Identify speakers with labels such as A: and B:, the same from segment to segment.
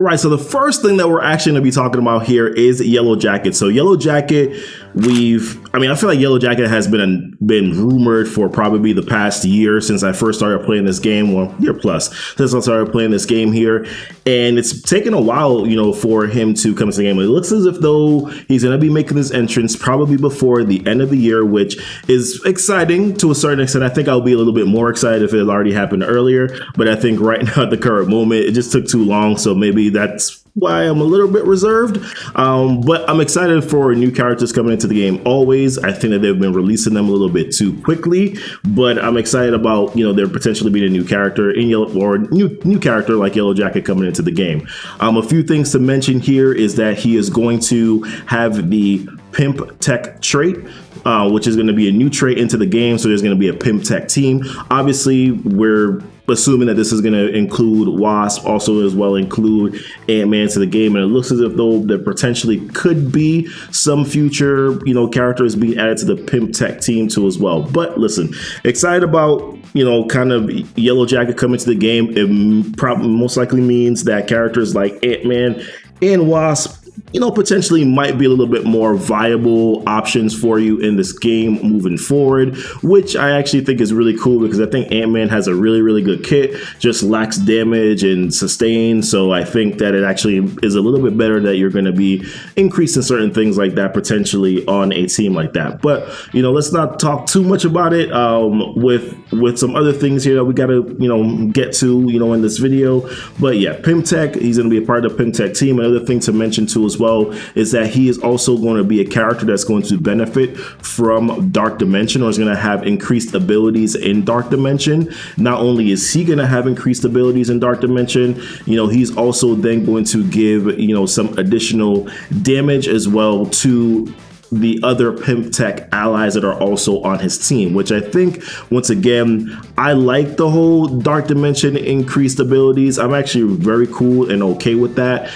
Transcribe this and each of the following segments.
A: Right, so the first thing that we're actually going to be talking about here is Yellow Jacket. So Yellow Jacket, I feel like Yellow Jacket has been rumored for probably the past year since I first started playing this game, well, year plus, since I started playing this game here. And it's taken a while, for him to come to the game. It looks as if though he's going to be making his entrance probably before the end of the year, which is exciting to a certain extent. I think I'll be a little bit more excited if it had already happened earlier. But I think right now at the current moment, it just took too long. So maybe that's why I'm a little bit reserved. But I'm excited for new characters coming into the game always. I think that they've been releasing them a little bit too quickly, but I'm excited about, there potentially being a new character in Yellow, or new character like Yellow Jacket coming into the game. A few things to mention here is that he is going to have the Pym Tech trait, which is going to be a new trait into the game. So there's going to be a Pym Tech Team. Obviously, we're assuming that this is going to include Wasp, also as well include Ant-Man to the game, and it looks as if though there potentially could be some future characters being added to the Pym Tech Team too as well. But listen, excited about kind of Yellow Jacket coming to the game. It probably most likely means that characters like Ant-Man and Wasp potentially might be a little bit more viable options for you in this game moving forward, which I actually think is really cool because I think Ant-Man has a really, really good kit, just lacks damage and sustain. So I think that it actually is a little bit better that you're going to be increasing certain things like that potentially on a team like that. But, let's not talk too much about it with some other things here that we got to, get to, in this video. But yeah, Pym Tech, he's going to be a part of the Pym Tech team. Another thing to mention too as well is that he is also going to be a character that's going to benefit from Dark Dimension, or is going to have increased abilities in Dark Dimension. Not only is he going to have increased abilities in Dark Dimension, he's also then going to give, some additional damage as well to the other Pym Tech allies that are also on his team, which I think, once again, I like the whole Dark Dimension increased abilities. I'm actually very cool and okay with that.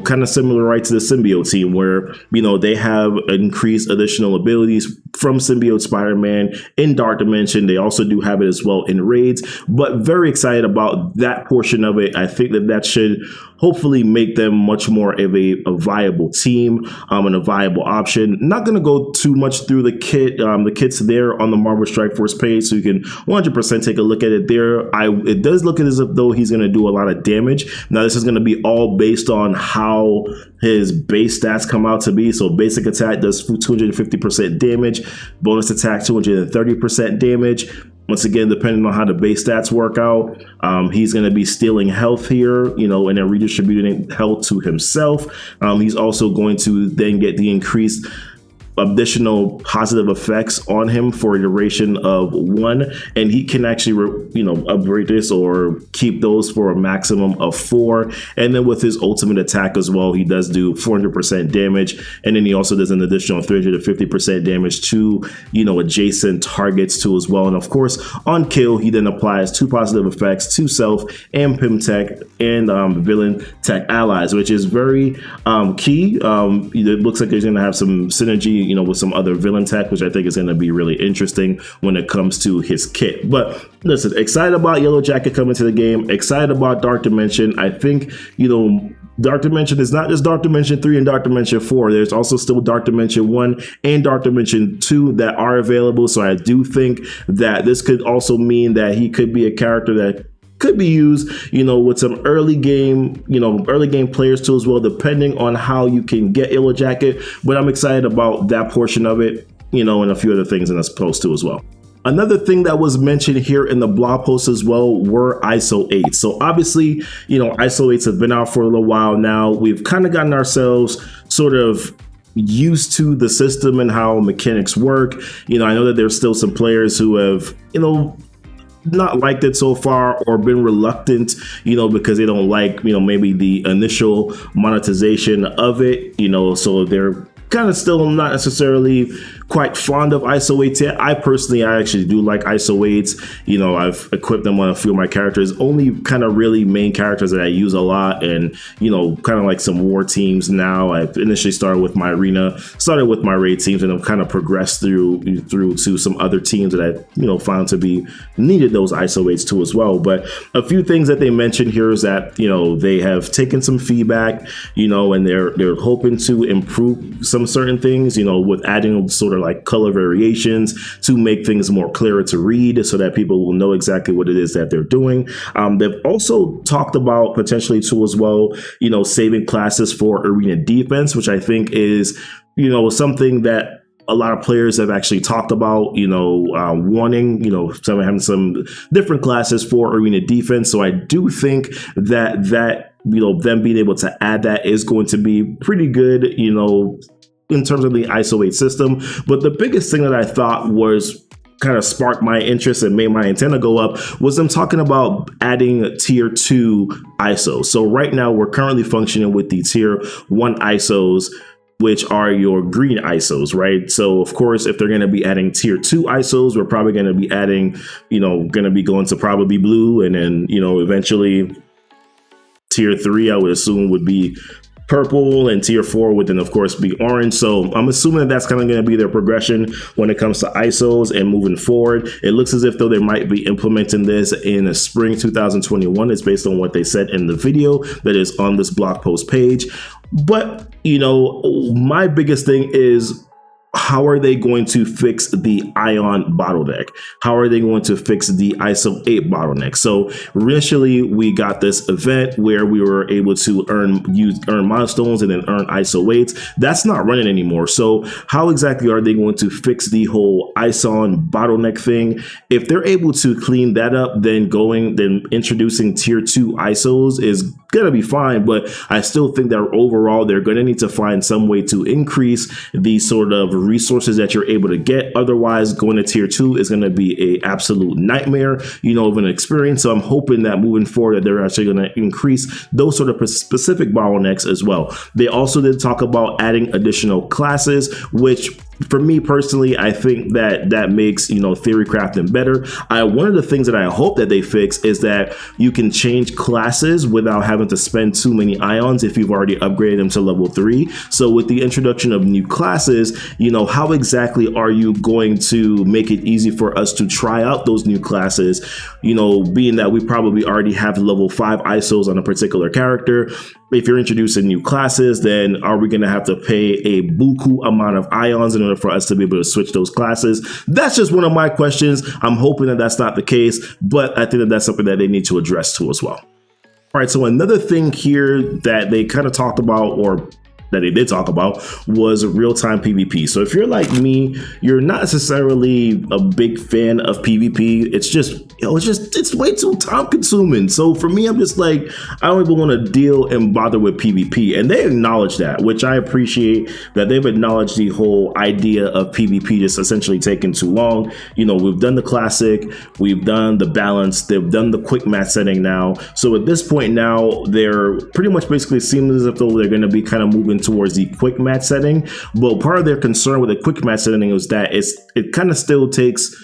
A: Kind of similar right to the Symbiote team where, they have increased additional abilities from Symbiote Spider-Man in Dark Dimension. They also do have it as well in raids, but very excited about that portion of it. I think that should hopefully make them much more of a viable team and a viable option. Not going to go too much through the kit. The kit's there on the Marvel Strike Force page, so you can 100% take a look at it there. It does look as if though he's going to do a lot of damage. Now, this is going to be all based on how his base stats come out to be. So basic attack does 250% damage, bonus attack 230% damage. Once again, depending on how the base stats work out, he's going to be stealing health here, and then redistributing health to himself. He's also going to then get the increased additional positive effects on him for a duration of 1, and he can actually upgrade this or keep those for a maximum of 4. And then with his ultimate attack as well, he does do 400% damage, and then he also does an additional 350% damage to adjacent targets too as well. And of course, on kill, he then applies 2 positive effects to self and Pym Tech and villain tech allies, which is very key. It looks like he's going to have some synergy with some other villain tech, which I think is going to be really interesting when it comes to his kit. But listen, excited about Yellow Jacket coming to the game, excited about Dark Dimension. I think, Dark Dimension is not just Dark Dimension 3 and Dark Dimension 4. There's also still Dark Dimension 1 and Dark Dimension 2 that are available. So I do think that this could also mean that he could be a character that could be used, with some early game players too as well, depending on how you can get Yellow Jacket. But I'm excited about that portion of it, and a few other things in this post too as well. Another thing that was mentioned here in the blog post as well were ISO 8s. So obviously, ISO 8s have been out for a little while now. We've kind of gotten ourselves sort of used to the system and how mechanics work. I know that there's still some players who have, not liked it so far or been reluctant, because they don't like, maybe the initial monetization of it, so they're kind of still not necessarily quite fond of ISO weights yet. I actually do like ISO weights. You know, I've equipped them on a few of my characters, only kind of really main characters that I use a lot, and, you know, kind of like some war teams now. I initially started with my arena, started with my raid teams, and I've kind of progressed through to some other teams that I, you know, found to be needed those ISO weights too as well. But a few things that they mentioned here is that, you know, they have taken some feedback, you know, and they're hoping to improve some certain things, you know, with adding sort of like color variations to make things more clearer to read so that people will know exactly what it is that they're doing. They've also talked about potentially too as well, you know, saving classes for arena defense, which I think is, you know, something that a lot of players have actually talked about, you know, wanting, you know, having some different classes for arena defense. So I do think that, you know, them being able to add that is going to be pretty good, you know, in terms of the ISO weight system. But the biggest thing that I thought was kind of sparked my interest and made my antenna go up was them talking about adding tier 2 ISOs. So right now we're currently functioning with the tier 1 ISOs, which are your green ISOs, right? So of course, if they're going to be adding tier 2 ISOs, we're probably going to be adding, you know, going to be going to probably blue, and then, you know, eventually tier 3, I would assume, would be purple, and tier 4 would then of course be orange. So I'm assuming that that's kind of going to be their progression when it comes to ISOs and moving forward. It looks as if though they might be implementing this in spring 2021. It's based on what they said in the video that is on this blog post page. But, you know, my biggest thing is, how are they going to fix the ion bottleneck? How are they going to fix the ISO 8 bottleneck? So initially we got this event where we were able to earn milestones and then earn ISO weights. That's not running anymore. So how exactly are they going to fix the whole ISO bottleneck thing? If they're able to clean that up, then introducing tier 2 ISOs is gonna be fine. But I still think that overall they're gonna need to find some way to increase the sort of resources that you're able to get. Otherwise, going to tier 2 is going to be a absolute nightmare, you know, of an experience. So I'm hoping that moving forward that they're actually going to increase those sort of specific bottlenecks as well. They also did talk about adding additional classes, which for me personally, I think that makes, you know, theory crafting better. One of the things that I hope that they fix is that you can change classes without having to spend too many ions if you've already upgraded them to level 3. So with the introduction of new classes, you know, how exactly are you going to make it easy for us to try out those new classes? You know, being that we probably already have level 5 ISOs on a particular character. If you're introducing new classes, then are we going to have to pay a buku amount of ions in order for us to be able to switch those classes? That's just one of my questions. I'm hoping that that's not the case, but I think that that's something that they need to address too as well. All right, so another thing here that they kind of talked about, or that they did talk about, was real-time PvP. So if you're like me, you're not necessarily a big fan of PvP. It's just, you know, it's way too time consuming. So for me, I'm just like, I don't even want to deal and bother with PvP. And they acknowledge that, which I appreciate, that they've acknowledged the whole idea of PvP just essentially taking too long. You know, we've done the classic, we've done the balance, they've done the quick match setting now. So at this point now, they're pretty much basically seeming as if though they're going to be kind of moving towards the quick match setting. But part of their concern with the quick match setting is that it kind of still takes,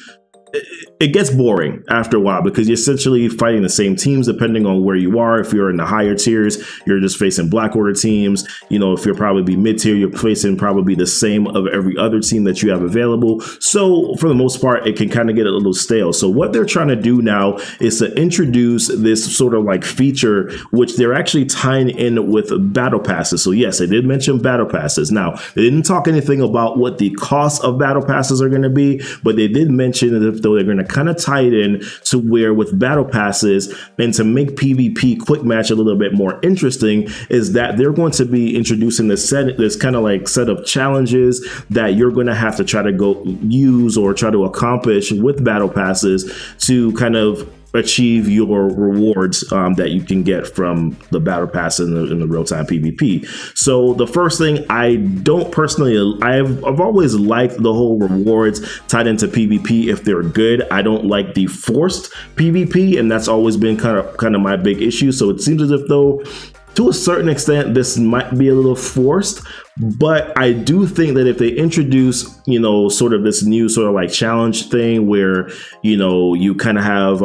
A: it gets boring after a while, because you're essentially fighting the same teams depending on where you are. If you're in the higher tiers, you're just facing Black Order teams. You know, if you're probably mid-tier, you're facing probably the same of every other team that you have available. So for the most part, it can kind of get a little stale. So what they're trying to do now is to introduce this sort of like feature, which they're actually tying in with battle passes. So yes, they did mention battle passes. Now, they didn't talk anything about what the cost of battle passes are going to be, but they did mention that if though they're going to kind of tie it in to where with battle passes, and to make PvP quick match a little bit more interesting, is that they're going to be introducing this kind of like set of challenges that you're going to have to try to go use or try to accomplish with battle passes to kind of achieve your rewards that you can get from the battle pass in the real-time PvP. So the first thing, I've always liked the whole rewards tied into PvP if they're good. I don't like the forced PvP, and that's always been kind of my big issue. So it seems as if though to a certain extent, this might be a little forced, but I do think that if they introduce, sort of this new sort of like challenge thing where, you kind of have,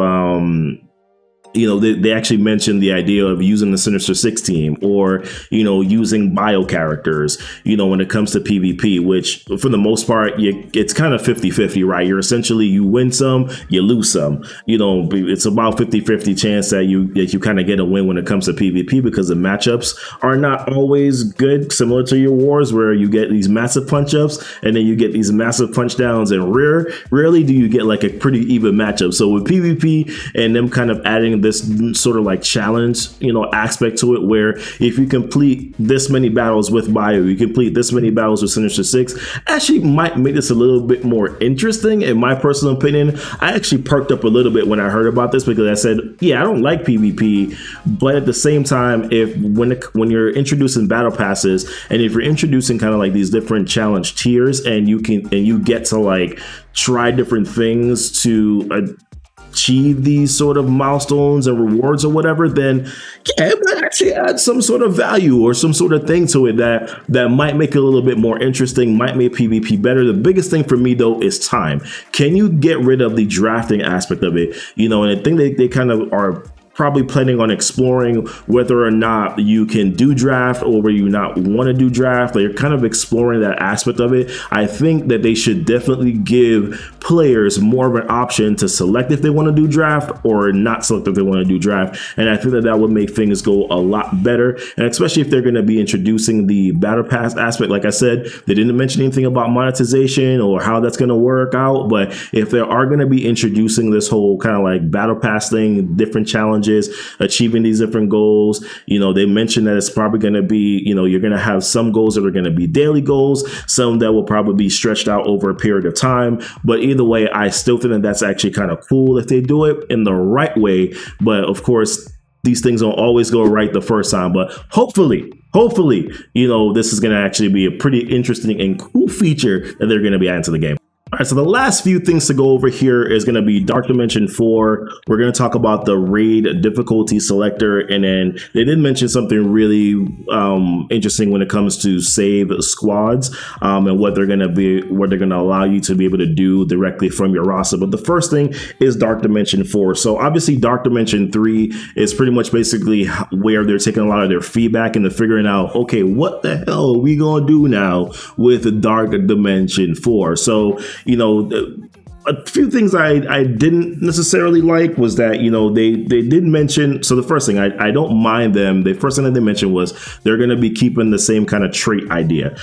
A: they actually mentioned the idea of using the Sinister Six team or, using bio characters, when it comes to PvP, which for the most part, it's kind of 50-50, right? You win some, you lose some, it's about 50-50 chance that you kind of get a win when it comes to PvP because the matchups are not always good, similar to your wars where you get these massive punch ups and then you get these massive punch downs, and rarely do you get like a pretty even matchup. So with PvP and them kind of adding this sort of like challenge, aspect to it, where if you complete this many battles with bio, you complete this many battles with Sinister Six, actually might make this a little bit more interesting. In my personal opinion, I actually perked up a little bit when I heard about this because I said, yeah, I don't like PvP, but at the same time, when you're introducing battle passes and if you're introducing kind of like these different challenge tiers and you get to like try different things to achieve these sort of milestones and rewards or whatever, then yeah, it might actually add some sort of value or some sort of thing to it that might make it a little bit more interesting, might make PvP better. The biggest thing for me though is time. Can you get rid of the drafting aspect of it? And I think they kind of are probably planning on exploring whether or not you can do draft or whether you not want to do draft. They're kind of exploring that aspect of it. I think that they should definitely give players more of an option to select if they want to do draft or not select if they want to do draft. And I think that would make things go a lot better. And especially if they're going to be introducing the battle pass aspect. Like I said, they didn't mention anything about monetization or how that's going to work out. But if they are going to be introducing this whole kind of like battle pass thing, different challenges, achieving these different goals, they mentioned that it's probably going to be, you're going to have some goals that are going to be daily goals, some that will probably be stretched out over a period of time. But either way, I still think that that's actually kind of cool if they do it in the right way. But of course, these things don't always go right the first time, but hopefully, this is going to actually be a pretty interesting and cool feature that they're going to be adding to the game. All right, so the last few things to go over here is going to be Dark Dimension 4. We're going to talk about the raid difficulty selector, and then they did mention something really interesting when it comes to save squads and what they're going to allow you to be able to do directly from your roster. But the first thing is Dark Dimension 4. So obviously Dark Dimension 3 is pretty much basically where they're taking a lot of their feedback and they're figuring out, okay, what the hell are we going to do now with Dark Dimension 4? So a few things I didn't necessarily like was that, they did mention, so the first thing, I don't mind them. The first thing that they mentioned was they're going to be keeping the same kind of trait idea,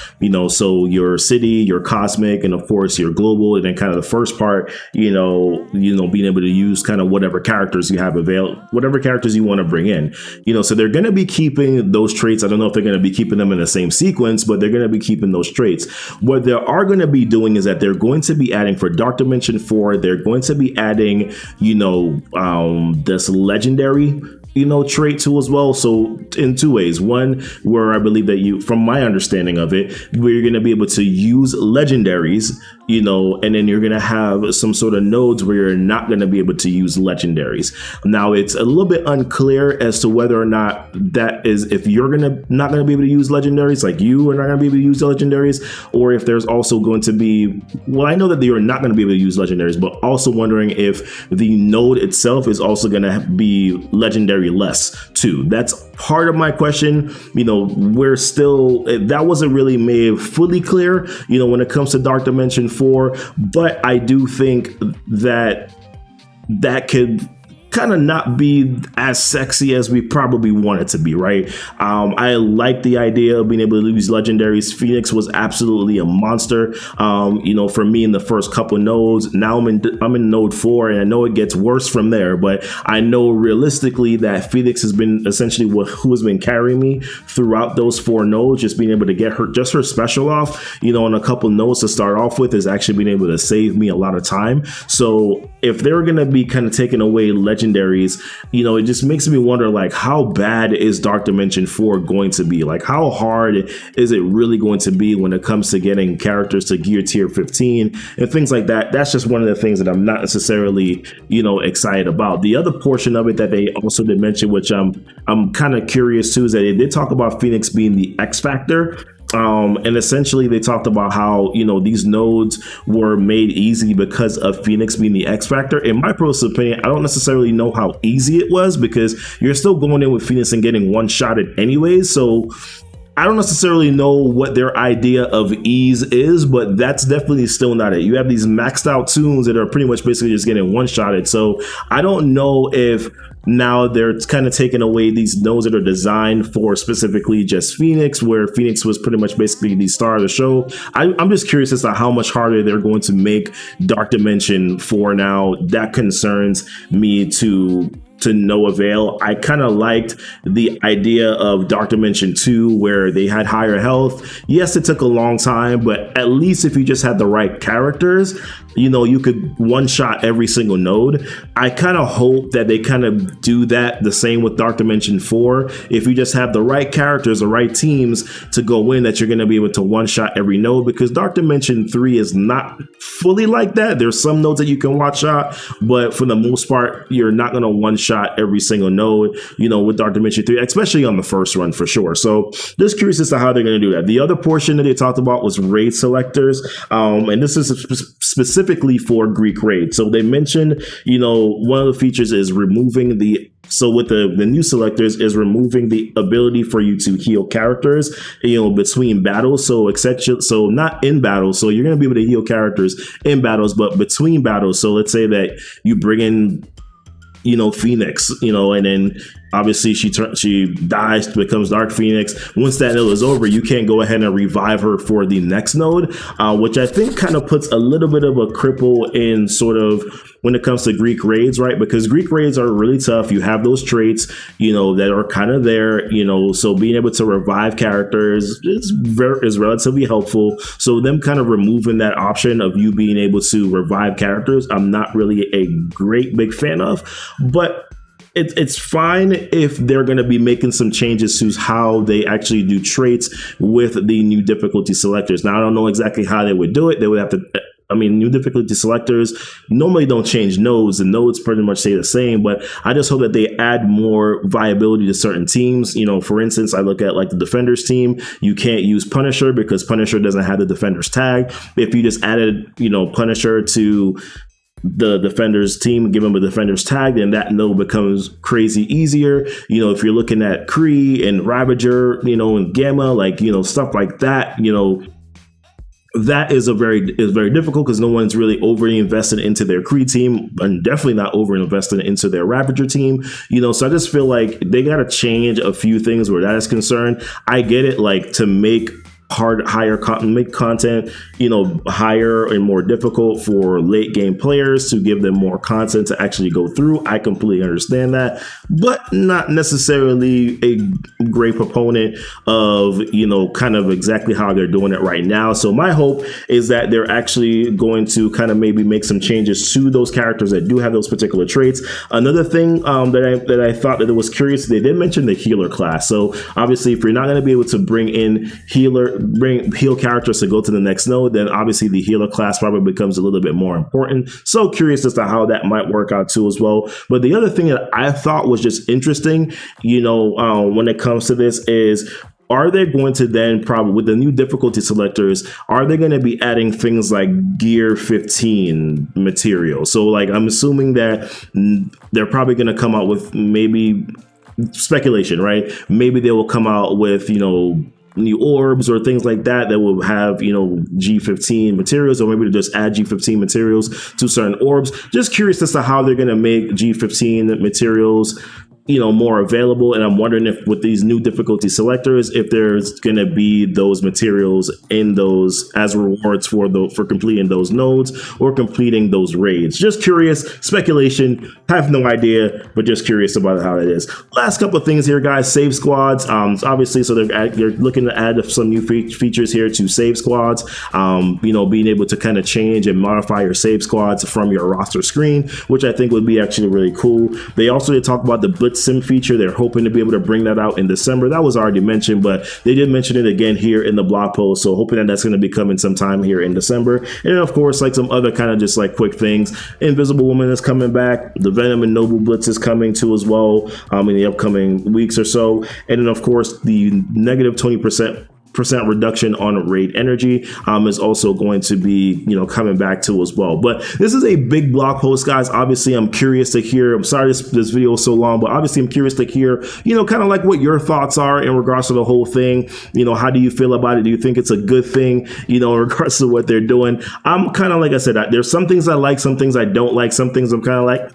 A: so your city, your cosmic, and of course your global, and then kind of the first part, being able to use kind of whatever characters you have available, whatever characters you want to bring in, so they're going to be keeping those traits. I don't know if they're going to be keeping them in the same sequence, but they're going to be keeping those traits. What they are going to be doing is that they're going to be adding for Dark Dimension 4, they're going to be adding, this legendary trait too as well. So in two ways. One, where I believe that from my understanding of it, where you're going to be able to use legendaries, and then you're going to have some sort of nodes where you're not going to be able to use legendaries. Now it's a little bit unclear as to whether or not that is, if you're not going to be able to use legendaries, like you are not going to be able to use legendaries, or if there's also going to be, well, I know that you're not going to be able to use legendaries, but also wondering if the node itself is also going to be legendary less too. That's part of my question. We're still, that wasn't really made fully clear, when it comes to Dark Dimension 4, but I do think that could kind of not be as sexy as we probably want it to be, right? I like the idea of being able to use legendaries. Phoenix was absolutely a monster, for me in the first couple of nodes. Now I'm in node 4, and I know it gets worse from there, but I know realistically that Phoenix has been essentially who has been carrying me throughout those 4 nodes. Just being able to get her special off, on a couple nodes to start off with is actually being able to save me a lot of time. So if they're going to be kind of taking away legendaries legendaries, you know, it just makes me wonder, like, how bad is Dark Dimension 4 going to be? Like, how hard is it really going to be when it comes to getting characters to gear tier 15 and things like that? That's just one of the things that I'm not necessarily, you know, excited about. The other portion of it that they also did mention, which I'm kind of curious too, is that they did talk about Phoenix being the X factor. And essentially they talked about how, you know, these nodes were made easy because of Phoenix being the X factor. In my personal opinion, I don't necessarily know how easy it was, because you're still going in with Phoenix and getting one-shotted anyways. So I don't necessarily know what their idea of ease is, but that's definitely still not it. You have these maxed out tunes that are pretty much basically just getting one-shotted. So I don't know if now they're kind of taking away these nodes that are designed for specifically just Phoenix, where Phoenix was pretty much basically the star of the show. I'm just curious as to how much harder they're going to make Dark Dimension 4 now. That concerns me to no avail. I kind of liked the idea of Dark Dimension 2 where they had higher health. Yes, it took a long time, but at least if you just had the right characters, you know, you could one-shot every single node. I kind of hope that they kind of do that the same with Dark Dimension 4. If you just have the right characters, the right teams to go in, that you're going to be able to one-shot every node, because Dark Dimension 3 is not fully like that. There's some nodes that you can one-shot, but for the most part, you're not going to one-shot every single node, you know, with Dark Dimension 3, especially on the first run for sure. So just curious as to how they're going to do that. The other portion that they talked about was raid selectors, and this is specifically for Greek raid. So they mentioned, you know, one of the features is removing with the new selectors is removing the ability for you to heal characters, you know, between battles. So not in battles. So you're going to be able to heal characters in battles, but between battles. So let's say that you bring in, you know, Phoenix, you know, and then obviously she dies, becomes Dark Phoenix. Once that node is over, you can't go ahead and revive her for the next node, which I think kind of puts a little bit of a cripple in sort of when it comes to Greek raids, right? Because Greek raids are really tough. You have those traits, you know, that are kind of there, you know, so being able to revive characters is relatively helpful. So them kind of removing that option of you being able to revive characters, I'm not really a great big fan of, but it's fine if they're going to be making some changes to how they actually do traits with the new difficulty selectors. Now, I don't know exactly how they would do it. They would have to, new difficulty selectors normally don't change nodes. The nodes pretty much stay the same, but I just hope that they add more viability to certain teams. You know, for instance, I look at like the Defenders team. You can't use Punisher because Punisher doesn't have the Defenders tag. If you just added, you know, Punisher to the Defenders team, give them a Defenders tag, then that node becomes crazy easier. You know, if you're looking at Kree and Ravager, you know, and Gamma, like, you know, stuff like that, you know, that is very difficult because no one's really overly invested into their Kree team, and definitely not over invested into their Ravager team. You know, so I just feel like they got to change a few things where that is concerned. I get it, like, to make make content, you know, higher and more difficult for late game players, to give them more content to actually go through. I completely understand that, but not necessarily a great proponent of, you know, kind of exactly how they're doing it right now. So my hope is that they're actually going to kind of maybe make some changes to those characters that do have those particular traits. Another thing that I thought that it was curious, they did mention the healer class. So obviously, if you're not going to be able to bring heal characters to go to the next node, then obviously the healer class probably becomes a little bit more important. So curious as to how that might work out too as well. But the other thing that I thought was just interesting, you know, when it comes to this is, are they going to then probably, with the new difficulty selectors, are they going to be adding things like gear 15 material? So like, I'm assuming that they're probably going to come out with, maybe speculation, right? Maybe they will come out with, you know, new orbs or things like that will have, you know, G15 materials, or maybe to just add G15 materials to certain orbs. Just curious as to how they're going to make G15 materials more available, and I'm wondering if with these new difficulty selectors, if there's going to be those materials in those as rewards for completing those nodes or completing those raids. Just curious, speculation, have no idea, but just curious about how it is. Last couple of things here, guys. Save squads, obviously, so they're looking to add some new features here to save squads. Being able to kind of change and modify your save squads from your roster screen, which I think would be actually really cool. They also did talk about the Blitz Sim feature. They're hoping to be able to bring that out in December. That was already mentioned, but they did mention it again here in the blog post. So hoping that that's going to be coming sometime here in December. And then, of course, like some other kind of just like quick things. Invisible Woman is coming back. The Venom and Noble Blitz is coming too as well in the upcoming weeks or so. And then, of course, the negative 20% reduction on raid energy is also going to be coming back to as well. But this is a big blog post, guys. Obviously, I'm curious to hear, I'm sorry this video is so long, but obviously I'm curious to hear kind of like what your thoughts are in regards to the whole thing. How do you feel about it? Do you think it's a good thing in regards to what they're doing? I'm kind of, like I said, there's some things I like, some things I don't like, some things I'm kind of like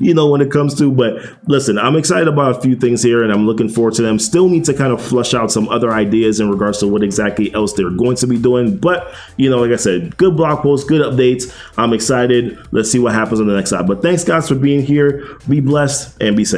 A: when it comes to. But listen, I'm excited about a few things here and I'm looking forward to them. Still need to kind of flush out some other ideas in regards to what exactly else they're going to be doing. But like I said, good blog posts, good updates. I'm excited. Let's see what happens on the next side. But thanks, guys, for being here. Be blessed and be safe.